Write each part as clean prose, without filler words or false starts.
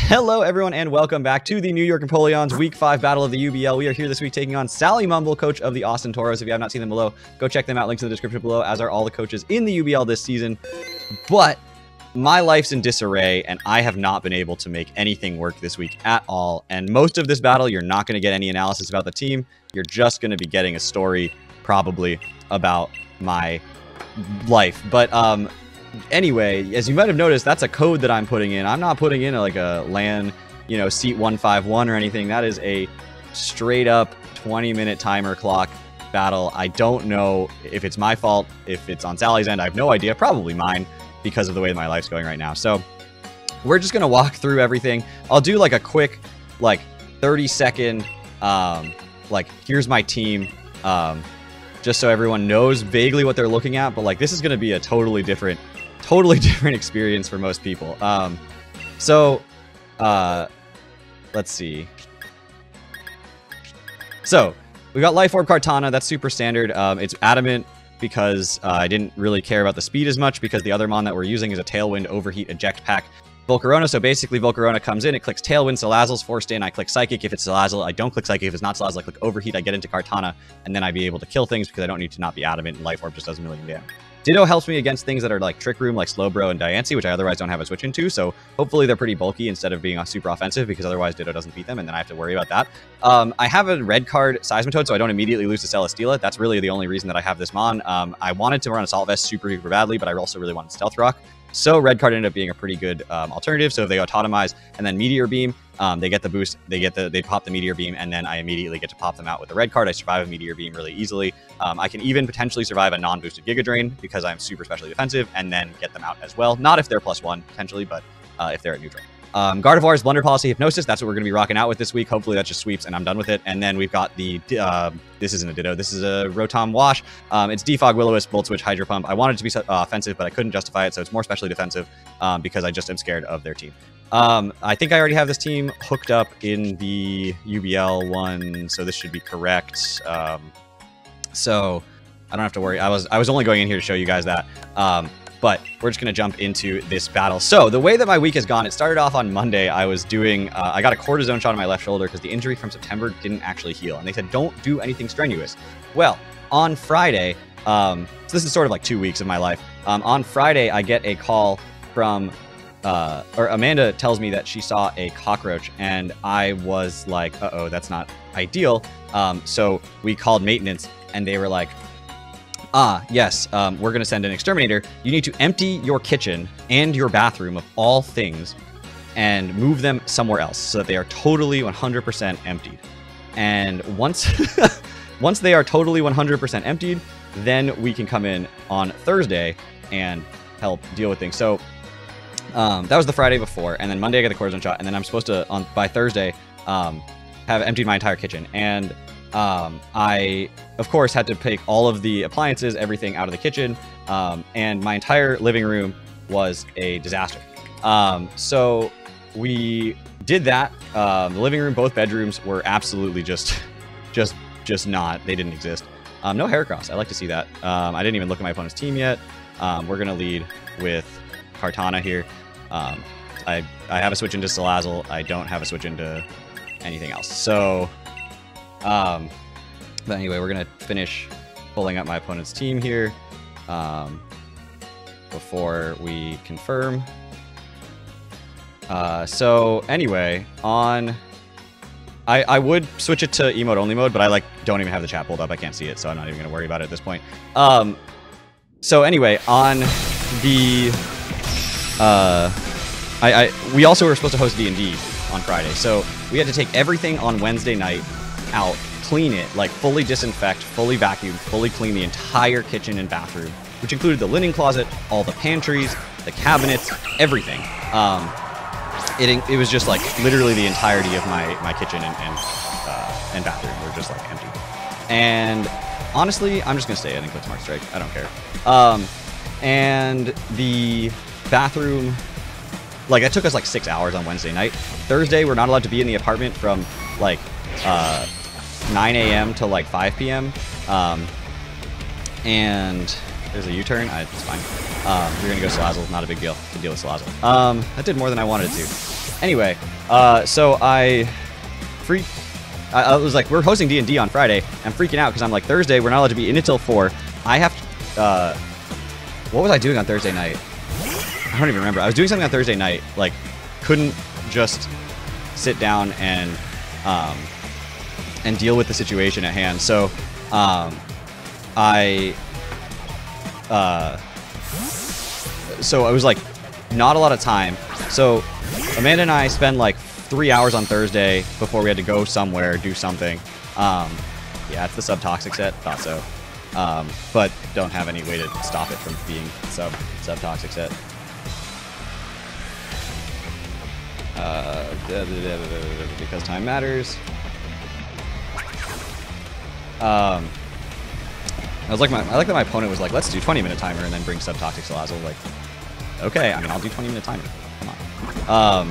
Hello, everyone, and welcome back to the New York Empoleon's Week 5 Battle of the UBL. We are here this week taking on Sallymumble, coach of the Austin Tauros. If you have not seen them below, go check them out. Links in the description below, as are all the coaches in the UBL this season. But my life's in disarray, and I have not been able to make anything work this week at all. And most of this battle, you're not going to get any analysis about the team. You're just going to be getting a story, probably, about my life. But, anyway, as you might have noticed, that's a code that I'm putting in. I'm not putting in like a LAN, seat 151 or anything. That is a straight up 20-minute timer clock battle. I don't know if it's my fault, if it's on Sally's end. I have no idea. Probably mine because of the way my life's going right now. So we're just going to walk through everything. I'll do like a quick, 30-second, here's my team, just so everyone knows vaguely what they're looking at. But this is going to be a totally different experience for most people. Let's see. So we got Life Orb Kartana. That's super standard. It's adamant because I didn't really care about the speed as much because the other mon that we're using is a Tailwind Overheat Eject Pack Volcarona. So basically Volcarona comes in, it clicks Tailwind, Salazzle's forced in, I click Psychic. If it's Salazzle, I don't click Psychic. If it's not Salazzle, I click Overheat, I get into Kartana, and then I'd be able to kill things because I don't need to not be adamant, and Life Orb just does a million damage. Ditto helps me against things that are like Trick Room, like Slowbro and Diancie, which I otherwise don't have a switch into, so hopefully they're pretty bulky instead of being super offensive, because otherwise Ditto doesn't beat them, and then I have to worry about that. I have a red card Seismitoad, so I don't immediately lose to Celesteela. That's really the only reason that I have this mon. I wanted to run Assault Vest super badly, but I also really wanted Stealth Rock. So red card ended up being a pretty good alternative. So if they autotomize and then Meteor Beam, they get the boost, they pop the Meteor Beam, and then I immediately get to pop them out with the red card. I survive a Meteor Beam really easily. I can even potentially survive a non-boosted Giga Drain because I'm super specially defensive, and then get them out as well. Not if they're +1 potentially, but if they're at neutral. Gardevoir's Blunder Policy Hypnosis, that's what we're going to be rocking out with this week. Hopefully that just sweeps and I'm done with it. And then we've got the, this isn't a Ditto, this is a Rotom Wash. It's Defog, Will-O-Wisp, Volt Switch, Hydro Pump. I wanted it to be offensive, but I couldn't justify it, so it's more specially defensive because I just am scared of their team. I think I already have this team hooked up in the UBL one, so this should be correct. So I don't have to worry. I was only going in here to show you guys that. But we're just going to jump into this battle. So the way that my week has gone, it started off on Monday. I was doing, I got a cortisone shot on my left shoulder because the injury from September didn't actually heal. And they said, don't do anything strenuous. Well, on Friday, so this is sort of like 2 weeks of my life. On Friday, I get a call from, or Amanda tells me that she saw a cockroach. And I was like, uh-oh, that's not ideal. So we called maintenance and they were like, yes, we're going to send an exterminator. You need to empty your kitchen and your bathroom of all things and move them somewhere else so that they are totally 100% emptied. And once once they are totally 100% emptied, then we can come in on Thursday and help deal with things. So that was the Friday before, and then Monday I get the cortisone shot, and then I'm supposed to, by Thursday, have emptied my entire kitchen. And I, of course, had to take all of the appliances, everything out of the kitchen, and my entire living room was a disaster. So we did that. The living room, both bedrooms were absolutely just not, they didn't exist. No Heracross. I like to see that. I didn't even look at my opponent's team yet. We're going to lead with Kartana here. I have a switch into Salazzle. I don't have a switch into anything else. So, but anyway, we're going to finish pulling up my opponent's team here before we confirm. So anyway, I would switch it to emote only mode, but I don't even have the chat pulled up. I can't see it, so I'm not even going to worry about it at this point. So anyway, on the, we also were supposed to host D&D on Friday, so we had to take everything on Wednesday night out, clean it, fully disinfect, fully vacuum, fully clean the entire kitchen and bathroom, which included the linen closet, all the pantries, the cabinets, everything. It was just literally the entirety of my kitchen and bathroom were just empty. And honestly, I'm just gonna stay. I think that's Mark Strike. I don't care. And the bathroom, it took us 6 hours on Wednesday night. Thursday, we're not allowed to be in the apartment from 9 a.m. to 5 p.m. And there's a U-turn. It's fine. We're gonna go Salazzle. Not a big deal. Can deal with Salazzle. That did more than I wanted it to. Anyway, so I was like, we're hosting D&D on Friday. I'm freaking out because I'm like, Thursday, we're not allowed to be in until 4. I have to, what was I doing on Thursday night? I don't even remember. I was doing something on Thursday night, like, couldn't just sit down and deal with the situation at hand. So, so I was like, not a lot of time. So Amanda and I spend like 3 hours on Thursday before we had to go somewhere, do something. Yeah, it's the subtoxic set. Thought so. But don't have any way to stop it from being subtoxic set. Because time matters. I like that my opponent was like, let's do 20-minute timer and then bring subtoxic Salazzle. Like, okay, I mean, I'll do 20-minute timer. Come on.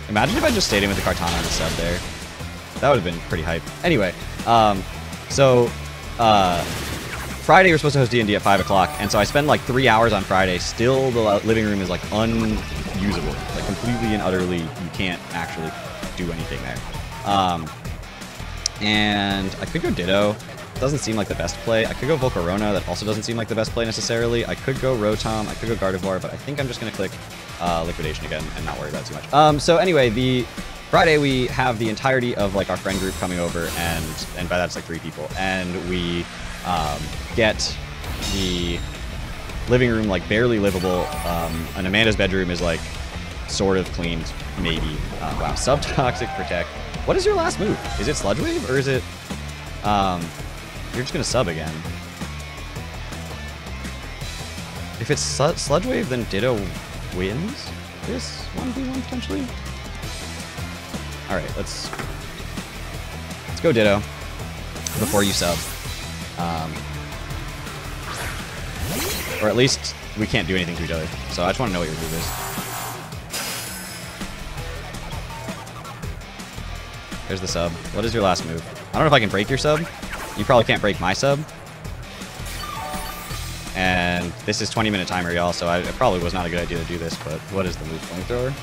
Imagine if I just stayed in with the Kartana on the sub there. That would have been pretty hype. Anyway, so Friday we're supposed to host D&D at 5 o'clock, and so I spend like 3 hours on Friday. Still, the living room is like unusable, like completely and utterly. You can't actually do anything there. And I could go Ditto. Doesn't seem like the best play. I could go Volcarona. That also doesn't seem like the best play necessarily. I could go Rotom. I could go Gardevoir, but I think I'm just going to click Liquidation again and not worry about it too much. So anyway, the Friday we have the entirety of like our friend group coming over, and by that it's like 3 people, and we get the living room like barely livable, and Amanda's bedroom is like sort of cleaned, maybe. Wow, Subtoxic Protect. What is your last move? Is it Sludge Wave, or is it you're just gonna sub again? If it's Sludge Wave, then Ditto wins this 1v1 potentially. All right, let's go Ditto before you sub. Or at least we can't do anything to each other. So I just want to know what your move is. There's the sub. What is your last move? I don't know if I can break your sub. You probably can't break my sub. And this is 20-minute timer, y'all, so it probably was not a good idea to do this, but what is the move? Flamethrower?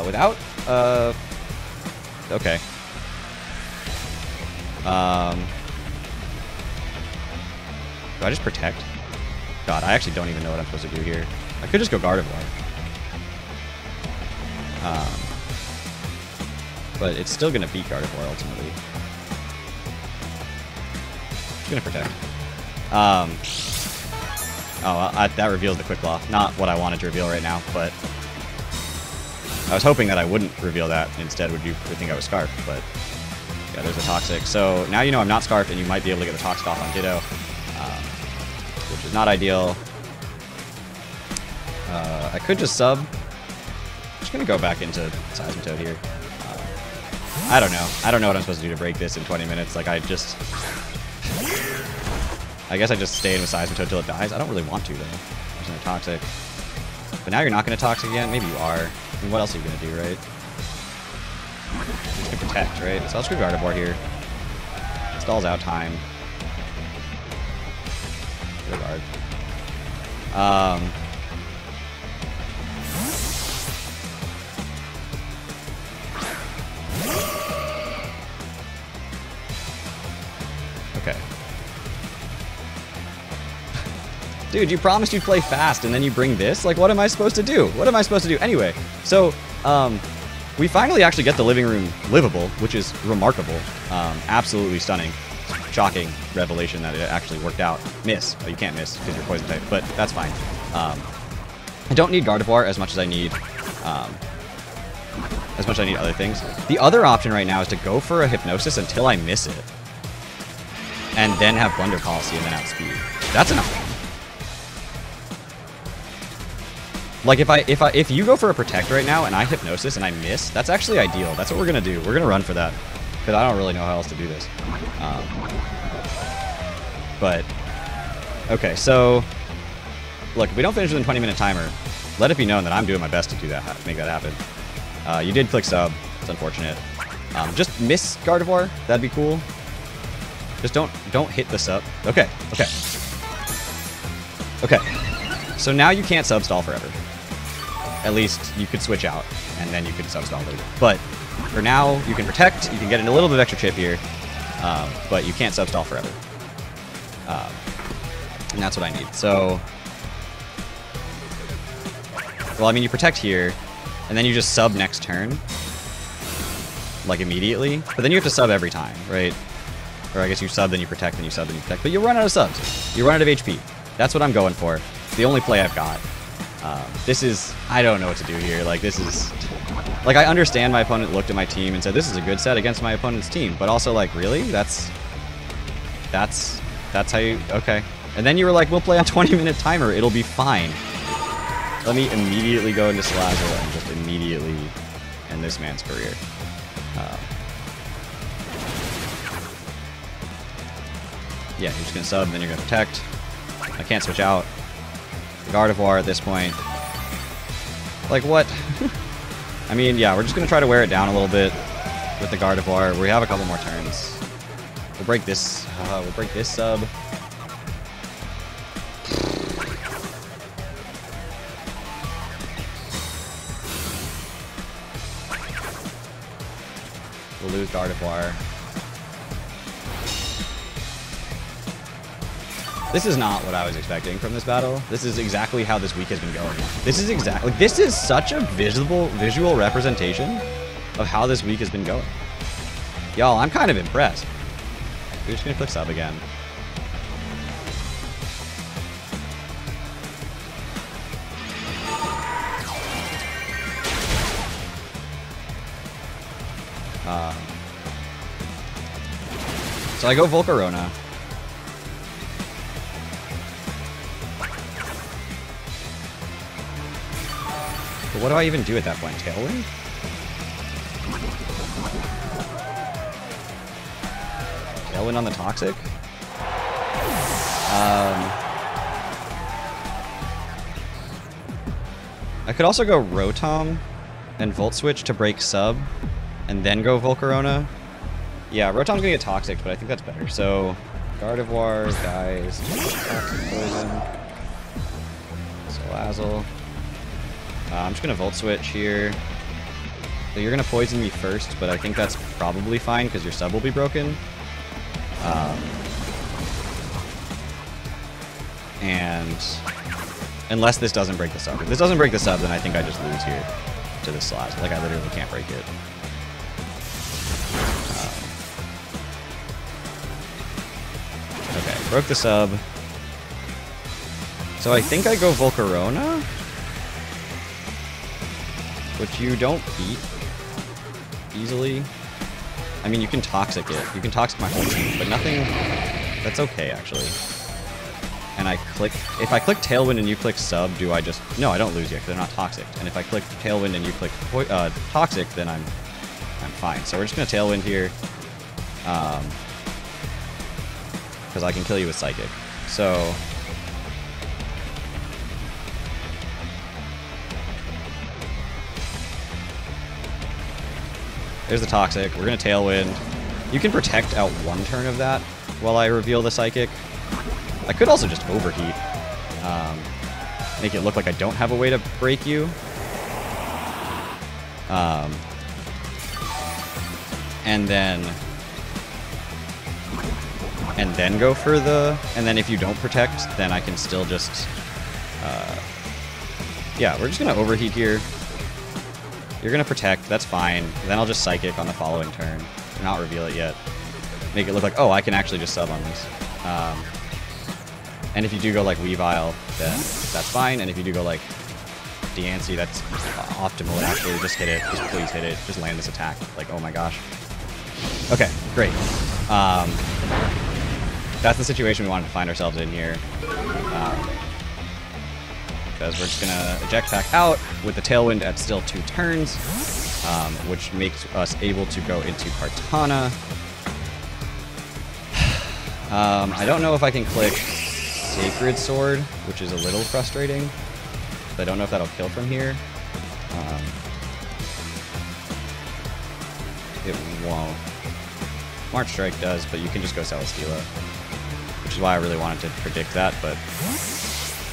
Without? Okay. Do I just protect? God, I actually don't even know what I'm supposed to do here. I could just go Gardevoir. But it's still going to beat Gardevoir, ultimately. Just going to protect. That reveals the Quick Claw. Not what I wanted to reveal right now, but I was hoping that I wouldn't reveal that. Instead, would think I was Scarf, but yeah, there's a Toxic. So now you know I'm not Scarf, and you might be able to get the Toxic off on Ditto, which is not ideal. I could just sub. I'm just going to go back into Seismitoad here. I don't know. I don't know what I'm supposed to do to break this in 20 minutes. Like, I guess I just stay in with Seismitoad till it dies. I don't really want to, though. There's no Toxic. But now you're not going to Toxic again? Maybe you are. I mean, what else are you going to do, right? You're just going to protect, right? So I'll just go Gardevoir here. Stalls out time. Go guard. Okay. Dude, you promised you'd play fast, and then you bring this? Like, what am I supposed to do? What am I supposed to do? Anyway, so, we finally actually get the living room livable, which is remarkable. Absolutely stunning. Shocking revelation that it actually worked out. Miss. Oh, you can't miss because you're poison type, but that's fine. I don't need Gardevoir as much as I need other things. The other option right now is to go for a Hypnosis until I miss it, and then have Blunder Policy and then outspeed. That's an option. Like if you go for a Protect right now and I Hypnosis and I miss, that's actually ideal. That's what we're gonna do. We're gonna run for that because I don't really know how else to do this. But okay, so look, if we don't finish within 20-minute timer, let it be known that I'm doing my best to do that, make that happen. You did click sub. It's unfortunate. Just miss Gardevoir. That'd be cool. Just don't hit the sub. Okay, okay. Okay, so now you can't substall forever. At least you could switch out, and then you could substall later. But for now, you can protect, you can get in a little bit of extra chip here, but you can't substall forever. And that's what I need. So, well, I mean, you protect here, and then you just sub next turn, like immediately. But then you have to sub every time, right? Or I guess you sub, then you protect, then you sub, then you protect. But you run out of subs. You run out of HP. That's what I'm going for. It's the only play I've got. This is, I don't know what to do here. Like, this is, like, I understand my opponent looked at my team and said, this is a good set against my opponent's team. But also, like, really? That's how you, okay. And then you were like, we'll play a 20-minute timer. It'll be fine. Let me immediately go into Salazzle and just immediately end this man's career. Yeah, you're just going to sub, then you're going to protect. I can't switch out. The Gardevoir at this point. Like, what? I mean, yeah, we're just going to try to wear it down a little bit with the Gardevoir. We have a couple more turns. We'll break this sub. We'll lose Gardevoir. This is not what I was expecting from this battle. This is exactly how this week has been going. This is exactly, like, this is such a visual representation of how this week has been going. Y'all, I'm kind of impressed. We're just gonna click sub again. So I go Volcarona. But what do I even do at that point? Tailwind? Tailwind on the Toxic? I could also go Rotom and Volt Switch to break sub, and then go Volcarona. Yeah, Rotom's gonna get Toxic, but I think that's better. So, Gardevoir dies. Toxic Poison. Salazzle. I'm just gonna Volt Switch here. So you're gonna poison me first, but I think that's probably fine because your sub will be broken. And unless this doesn't break the sub. If this doesn't break the sub, then I think I just lose here to this Salazzle. Like, I literally can't break it. Okay, broke the sub. So I think I go Volcarona, which you don't beat easily. I mean, you can Toxic it. You can Toxic my whole team, but nothing... That's okay, actually. And I click... If I click Tailwind and you click Sub, do I just... No, I don't lose yet, because they're not Toxic. And if I click Tailwind and you click Toxic, then I'm fine. So we're just going to Tailwind here. Because I can kill you with Psychic. So... There's the Toxic. We're going to Tailwind. You can protect out one turn of that while I reveal the Psychic. I could also just Overheat. Make it look like I don't have a way to break you. And then go for the... And then if you don't protect, then I can still just... yeah, we're just going to Overheat here. You're going to protect, that's fine. Then I'll just Psychic on the following turn. Not reveal it yet. Make it look like, oh, I can actually just sub on this. And if you do go like Weavile, then that's fine. And if you do go like Deancey, that's optimal actually. Just hit it. Just please hit it. Just land this attack. Like, oh my gosh. Okay, great. That's the situation we wanted to find ourselves in here. Because we're just going to eject pack out with the Tailwind at still 2 turns, which makes us able to go into Kartana. I don't know if I can click Sacred Sword, which is a little frustrating. I don't know if that'll kill from here. It won't. March Strike does, but you can just go Celesteela, which is why I really wanted to predict that, but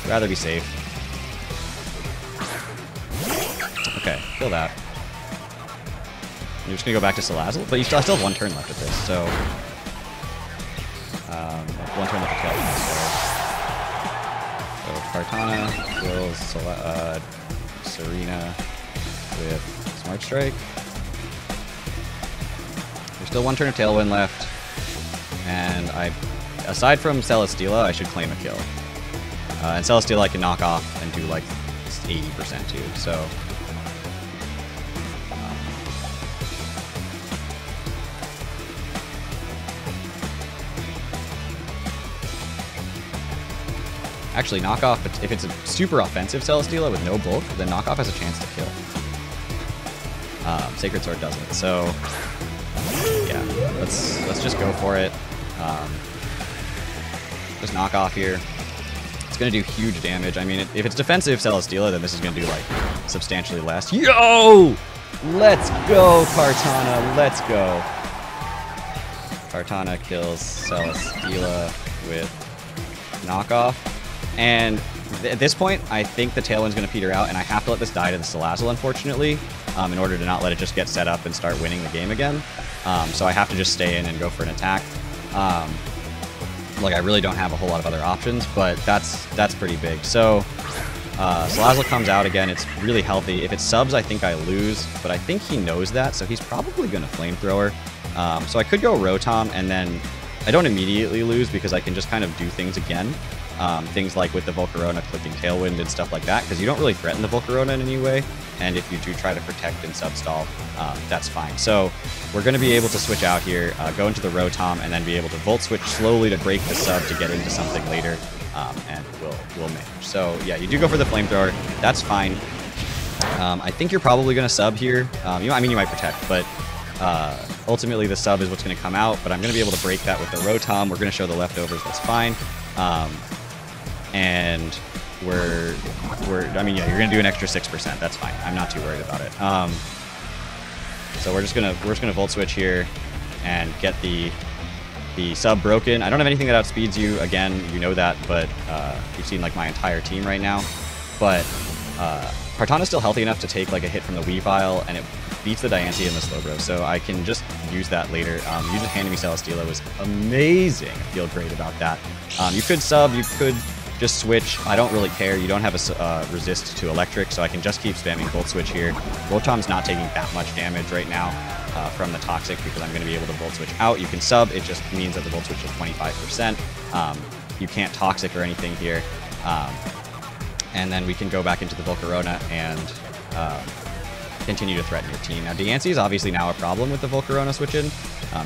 Rather be safe. Okay, kill that. You're just gonna go back to Salazzle, but you still have 1 turn left at this, so 1 turn left to kill. So Kartana kills Serena with Smart Strike. There's still 1 turn of Tailwind left, and aside from Celesteela, I should claim a kill. And Celesteela I can knock off and do like 80% too, so. Actually, knockoff, if it's a super offensive Celesteela with no bulk, then knockoff has a chance to kill. Sacred Sword doesn't, so yeah, let's just go for it. Just knock off here. It's gonna do huge damage. I mean, if it's defensive Celesteela, then this is gonna do like substantially less. Yo! Let's go, Kartana. Let's go. Kartana kills Celesteela with knockoff. And at this point, I think the Tailwind's going to peter out, and I have to let this die to the Salazzle, unfortunately, in order to not let it just get set up and start winning the game again. So I have to just stay in and go for an attack. Like, I really don't have a whole lot of other options, but that's pretty big. So Salazzle comes out again. It's really healthy. If it subs, I think I lose, but I think he knows that, so he's probably going to Flamethrower. So I could go Rotom, and then I don't immediately lose because I can just kind of do things again. Things like with the Volcarona clicking Tailwind and stuff like that, because you don't really threaten the Volcarona in any way, and if you do try to protect and substall, that's fine. So we're going to be able to switch out here, go into the Rotom, and then be able to Volt Switch slowly to break the sub to get into something later, and we'll manage. So yeah, you do go for the Flamethrower, that's fine. I think you're probably going to sub here. I mean, you might protect, but ultimately the sub is what's going to come out, but I'm going to be able to break that with the Rotom. We're going to show the leftovers, that's fine. And I mean, yeah, you're gonna do an extra 6%. That's fine. I'm not too worried about it. So we're just gonna Volt Switch here and get the sub broken. I don't have anything that outspeeds you. Again, you know that, but you've seen like my entire team right now. But Kartana's still healthy enough to take like a hit from the Weavile, and it beats the Diancie and the Slowbro, so I can just use that later. Using Handing Me Celesteela was amazing. I feel great about that. You could sub, you could just switch. I don't really care. You don't have a resist to electric, so I can just keep spamming Volt Switch here. Rotom's not taking that much damage right now from the Toxic because I'm going to be able to Volt Switch out. You can sub. It just means that the Volt Switch is 25%. You can't Toxic or anything here. And then we can go back into the Volcarona and continue to threaten your team. Now, Diancie is obviously now a problem with the Volcarona switch-in.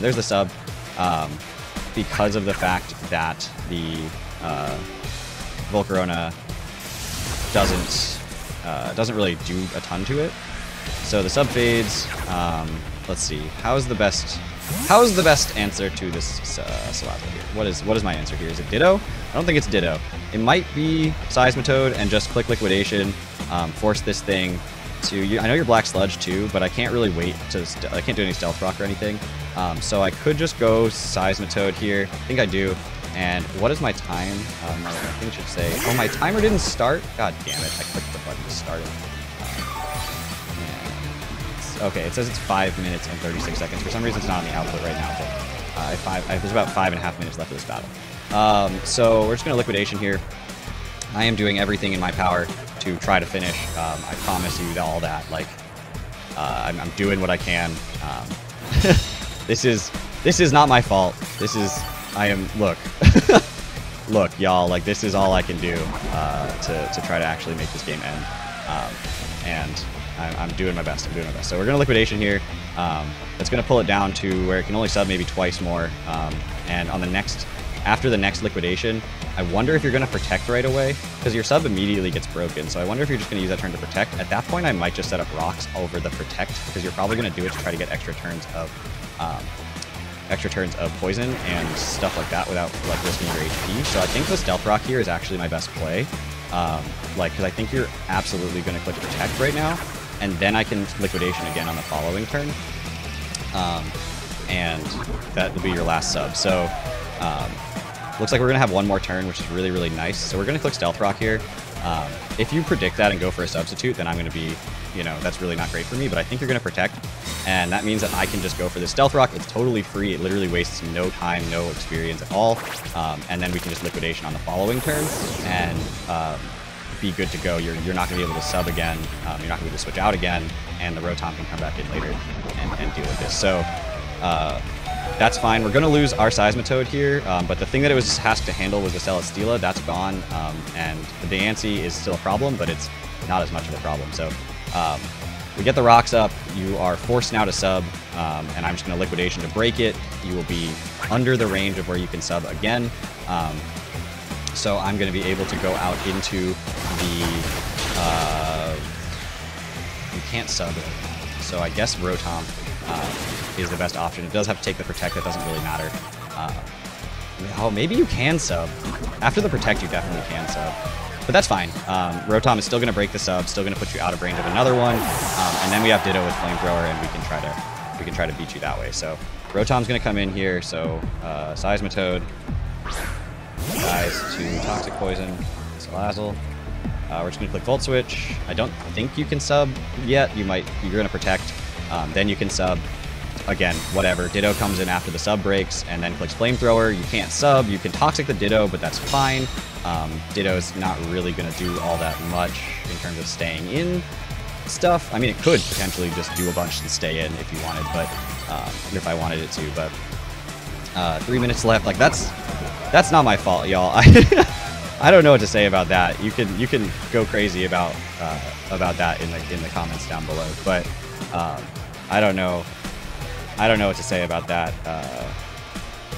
There's the sub. Because of the fact that the Volcarona doesn't really do a ton to it. So the sub fades. Let's see. How's the best answer to this Salazzle here? What is my answer here? Is it Ditto? I don't think it's Ditto. It might be Seismitoad and just click Liquidation, force this thing to. I know you're Black Sludge too, but I can't really wait to. I can't do any Stealth Rock or anything. So I could just go Seismitoad here. I think I do. And what is my time? My thing should say. Oh, my timer didn't start. God damn it! I clicked the button to start it. Okay, it says it's 5 minutes and 36 seconds. For some reason, it's not on the output right now, but there's about 5.5 minutes left of this battle. So we're just going to Liquidation here. I am doing everything in my power to try to finish. I promise you all that. Like, I'm doing what I can. This is not my fault. Look. Look, y'all, like, this is all I can do to try to actually make this game end. And I'm doing my best. So we're going to Liquidation here. That's going to pull it down to where it can only sub maybe twice more. And on after the next Liquidation, I wonder if you're going to Protect right away, because your sub immediately gets broken. So I wonder if you're just going to use that turn to Protect. At that point, I might just set up Rocks over the Protect, because you're probably going to do it to try to get extra turns of poison and stuff like that without like risking your HP. So I think the Stealth Rock here is actually my best play. Because I think you're absolutely going to click Protect right now, and then I can Liquidation again on the following turn. And that will be your last sub. So Looks like we're going to have one more turn, which is really, really nice. So we're going to click Stealth Rock here. If you predict that and go for a substitute, then I'm going to be, you know, that's really not great for me, but I think you're going to protect. And that means that I can just go for the Stealth Rock. It's totally free. It literally wastes no time, no experience at all. And then we can just Liquidation on the following turn and be good to go. You're not going to be able to sub again. You're not going to be able to switch out again. And the Rotom can come back in later and deal with this. So that's fine. We're going to lose our Seismitoad here, but the thing that it was has to handle was the Celesteela. That's gone, and the Diancie is still a problem, but it's not as much of a problem. So we get the rocks up. You are forced now to sub, and I'm just going to Liquidation to break it. You will be under the range of where you can sub again. So I'm going to be able to go out into the... you can't sub it. So I guess Rotom is the best option. It does have to take the Protect. That doesn't really matter. Oh, maybe you can sub. After the Protect, you definitely can sub. But that's fine. Rotom is still going to break the sub, still going to put you out of range of another one. And then we have Ditto with Flamethrower, and we can try to beat you that way. So Rotom's going to come in here. So Seismitoad dies to Toxic Poison. Salazzle. We're just going to click Volt Switch. I don't think you can sub yet. You're going to Protect. Then you can sub. Again, whatever. Ditto comes in after the sub breaks and then clicks Flamethrower. You can't sub. You can Toxic the Ditto, but that's fine. Ditto's not really going to do all that much in terms of staying in stuff. I mean, it could potentially just do a bunch and stay in if you wanted, but if I wanted it to. But 3 minutes left. Like that's not my fault, y'all. I don't know what to say about that. You can go crazy about that in the comments down below, but I don't know what to say about that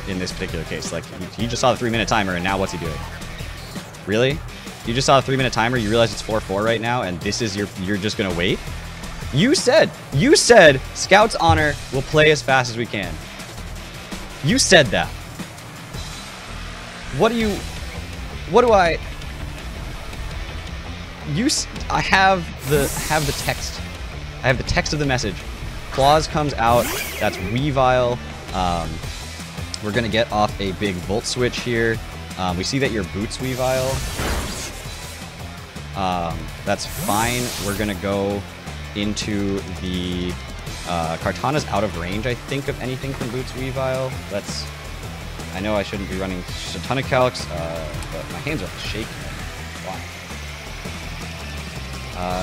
in this particular case. Like, he just saw the 3-minute timer, and now what's he doing? Really? You just saw the 3-minute timer, you realize it's 4-4 right now, and this is you're just gonna wait? You said Scout's Honor will play as fast as we can. You said that. I have the text. I have the text of the message. Claws comes out. That's Weavile. We're going to get off a big Volt Switch here. We see that your Boots Weavile. That's fine. We're going to go into the... Kartana's out of range, I think, of anything from Boots Weavile. I know I shouldn't be running just a ton of calcs, but my hands are shaking. Why?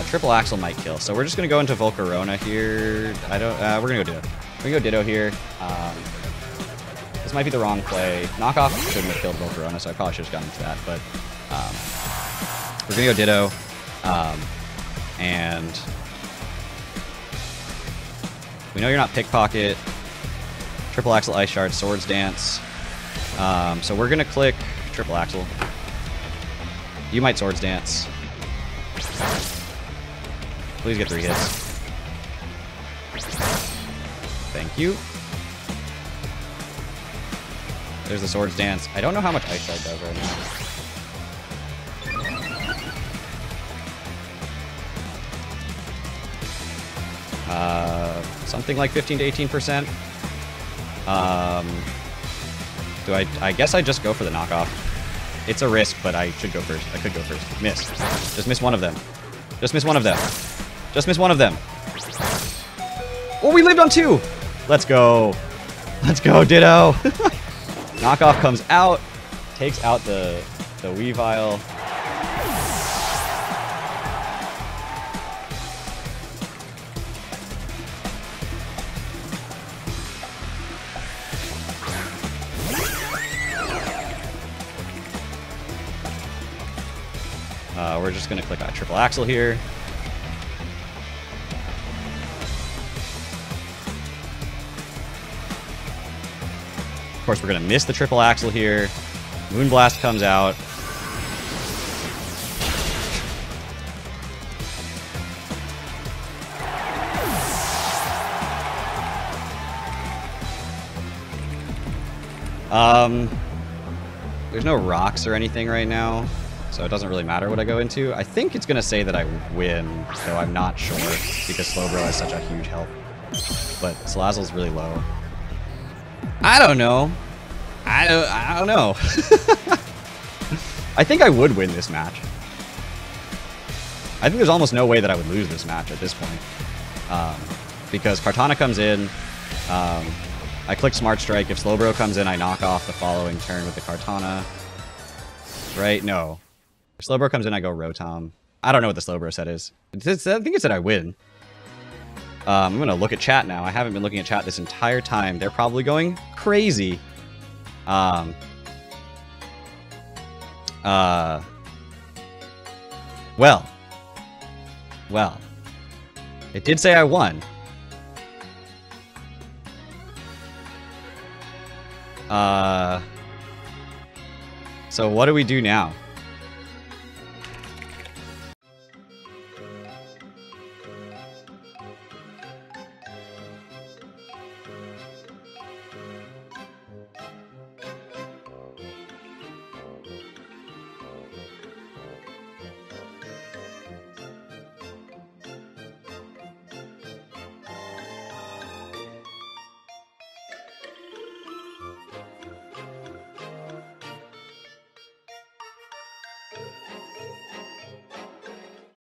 Triple Axle might kill, so we're just gonna go into Volcarona here. We're gonna go Ditto. We're gonna go Ditto here. This might be the wrong play. Knockoff shouldn't have killed Volcarona, so I probably should have gotten into that. But we're gonna go Ditto, and we know you're not Pickpocket. Triple Axle, Ice Shard, Swords Dance. So we're gonna click Triple Axle. You might Swords Dance. Please get 3 hits. Thank you. There's the Swords Dance. I don't know how much Ice Shard does right now. Something like 15 to 18%. I guess I just go for the knockoff. It's a risk, but I should go first. I could go first. Miss. Just miss one of them. Just miss one of them. Just miss one of them. Oh, we lived on 2! Let's go. Let's go, Ditto. Knockoff comes out. Takes out the Weavile. We're just going to click on Triple Axle here. Of course, we're going to miss the Triple Axle here. Moonblast comes out. There's no rocks or anything right now, so it doesn't really matter what I go into. I think it's going to say that I win, though I'm not sure, because Slowbro has such a huge health. But Salazzle's really low. I don't know. I don't know. I think I would win this match. I think there's almost no way that I would lose this match at this point. Because Kartana comes in, I click Smart Strike. If Slowbro comes in, I knock off the following turn with the Kartana. Right? No. If Slowbro comes in, I go Rotom. I don't know what the Slowbro set is. I think it said I win. I'm going to look at chat now. I haven't been looking at chat this entire time. They're probably going crazy. Well. It did say I won. So what do we do now?